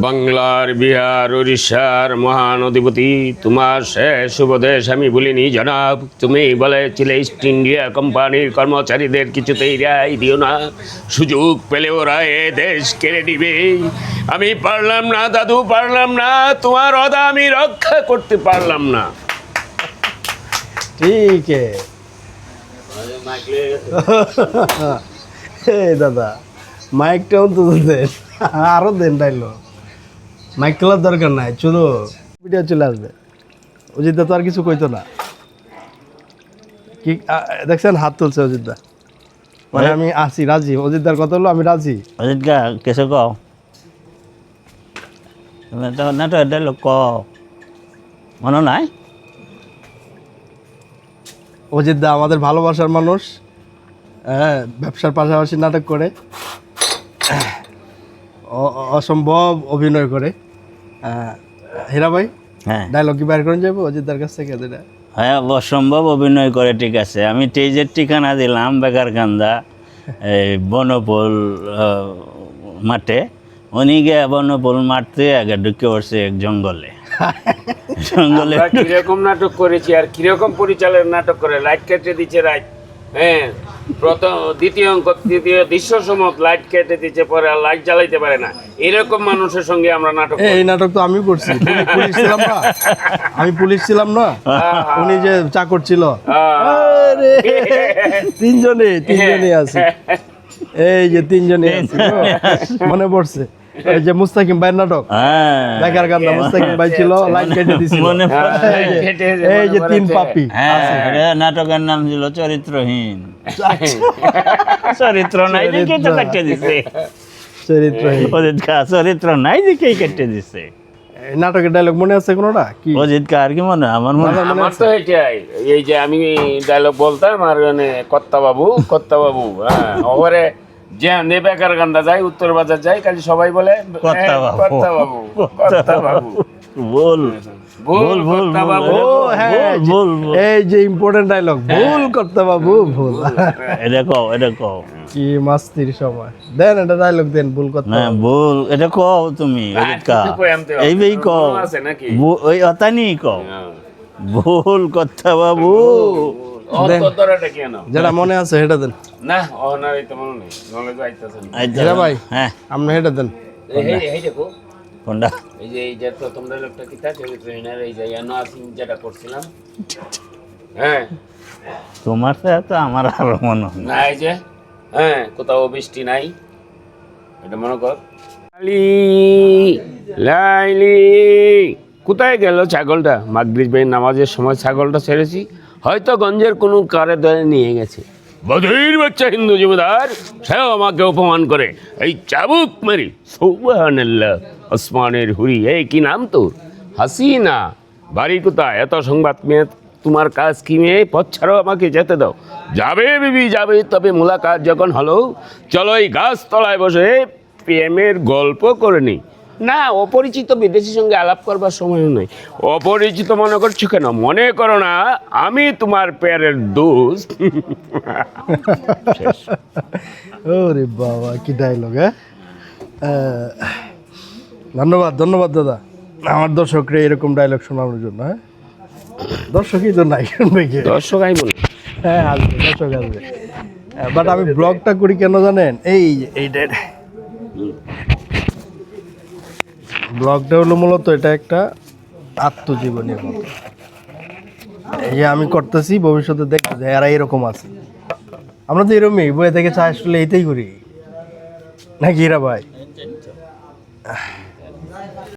বাংলার, বিহার, উড়িষ্যার মহান অধিপতি, তোমার শেষ উপদেশ আমি বলিনি জনাব। তুমি বলেছিলে ইস্ট ইন্ডিয়া কোম্পানির কর্মচারীদের কিছুতেই রেহাই দিও না, সুযোগ পেলে ওরা এ দেশ কেড়ে নিবে। আমি পারলাম না দাদু, পারলাম না, তোমার অদা আমি রক্ষা করতে পারলাম না। ঠিক দাদা, মাইকটা অন্তত দেন, আরো দেন ডাইলগ। মাইক তোলার দরকার নাই, শুধু ভিডিও চলে আসবে। অজিতদা তো আর কিছু কইতো না। কি দেখছেন, হাত তুলছে অজিতদা, মানে আমি আসি রাজি। অজিতদার কথা হলো আমি রাজি। অজিতদা কেসে কও না তো ডাইলগ ক মনে নাই? অজিতদা আমাদের ভালোবাসার মানুষ, হ্যাঁ, ব্যবসার পাশাপাশি নাটক করে, অসম্ভব অভিনয় করে। হীরা ভাই, হ্যাঁ ডায়লগ কি বাইর করে যাবো অজিতদার কাছ থেকে? যেটা হ্যাঁ, অসম্ভব অভিনয় করে, ঠিক আছে। আমি টেজের ঠিকানা দিলাম বেকারকান্দা এই বনপোল মাঠে। উনি গিয়ে বনপোল মাঠতে আগে ঢুকে পড়ছে এক জঙ্গলে। জঙ্গলে আমরা কিরকম নাটক করেছি আর কিরকম পরিচালক নাটক করে, লাইট কেটে দিচ্ছে রাইট, হ্যাঁ, প্রথম দ্বিতীয় অঙ্ক দ্বিতীয় দৃশ্য সময় লাইট কেটে দিচ্ছে, পরে আর লাইট জ্বালাইতে পারে না, এরকম মানুষের সঙ্গে আমরা নাটক করি। এই নাটক তো আমি করছি, পুলিশ ছিলাম না, আমি পুলিশ ছিলাম না, উনি যে চাকর ছিল। আরে, তিনজনই আছে, এই যে তিনজনই আছে, মনে পড়ছে। এই যে মুস্তাকিম ভাইয়ের নাটক, বেকার কান্দা, মুস্তাকিম ভাই ছিল, লাইট কেটে দিছিল। মনে পড়ছে। এই যে তিন পাপি, হ্যাঁ, নাটকের নাম ছিল চরিত্রহীন। চরিত্র নাই দেখে তো কেটে দিছে। চরিত্রহীন, চরিত্র নাই দেখে কেটে দিছে। নাটকের ডায়লগ মনে আছে কোনোটা? কি অজিত কার কি মনে? আমার মনে আমার তো এটাই, এই যে আমি ডায়লগ বলতাম আর মানে কর্তা বাবু, হ্যাঁ, ওরে যে বেকার গান্দা যায়, উত্তর বাজার যায়, খালি সবাই বলে কর্তা বাবু, কর্তা বাবু, কর্তা বাবু, বল ভুল কর্তা বাবু, বল। এই যে ইম্পর্টেন্ট ডায়লগ, ভুল করতে বাবু, ভুল। এটা কও কি মাস্তির সময় দেন, এটা ডায়লগ দেন, ভুল করতে না, বল এটা কও তুমি। এই বেই কও, ওই অতানি কও, ভুল কথা বাবু। যেটা মনে আছে সেটা দেন। না ওনার এই তো মনে নেই, নলেজ আইতাছে না। হীরা ভাই, হ্যাঁ, আপনি সেটা দেন। এই দেখো, কোনটা? এই যে প্রথম ডায়লগটা কি থাকে ট্রেনার, এই যে নাসিং যেটা করছিলাম, হ্যাঁ, তোমার সাথে তো আমার আরো মনে হয় না, এই যে হ্যাঁ, কোথাও বৃষ্টি নাই, এটা মনে কর। লাইলি কোথায় গেল ছাগলটা? মাগরিব ভাই নামাজের সময় ছাগলটা ছেড়েছি, হয়তো গঞ্জের কোনো কারে ধরে নিয়ে গেছে। বধির বাচ্চা হিন্দু জমিদার, সেও আমাকে অপমান করে, এই চাবুক মারি। সুবহানাল্লাহ, ওসমানের হুরি। এই কি নাম তোর? হাসিনা। বাড়ি কোথায়? এত সংবাদ মেয়ে, তোমার কাজ কি মেয়ে? পথ ছাড়াও, আমাকে যেতে দাও। যাবে বিবি যাবে, তবে মোলাকাত যখন হলো, চলো এই গাছ তলায় বসে প্রেমের গল্প করে নিই। না, অপরিচিত বিদেশির সঙ্গে আলাপ করবার সময় নেই। অপরিচিত মনে করছো কেন? মনে করো না আমি তোমার প্যারের দোস্ত। ওরে বাবা, কি ডায়লগ! ধন্যবাদ দাদা, আমার দর্শকরা এরকম ডায়লগ শোনানোর জন্য। হ্যাঁ, দর্শকই তো নাই, শুনবে কি? দর্শক আই বলে, হ্যাঁ, আসবে, দর্শক আসবে। বাট আমি ব্লগটা করি কেন জানেন? এইটা ব্লগটা হলো মূলত এটা একটা আত্মজীবনীর মতো। এই যে আমি করতেছি, ভবিষ্যতে দেখতে যে এরা এরকম আছে। আমরা তো এরকমই বইয়ে থেকে চা আসলে এইটাই করি নাকি হীরা ভাই?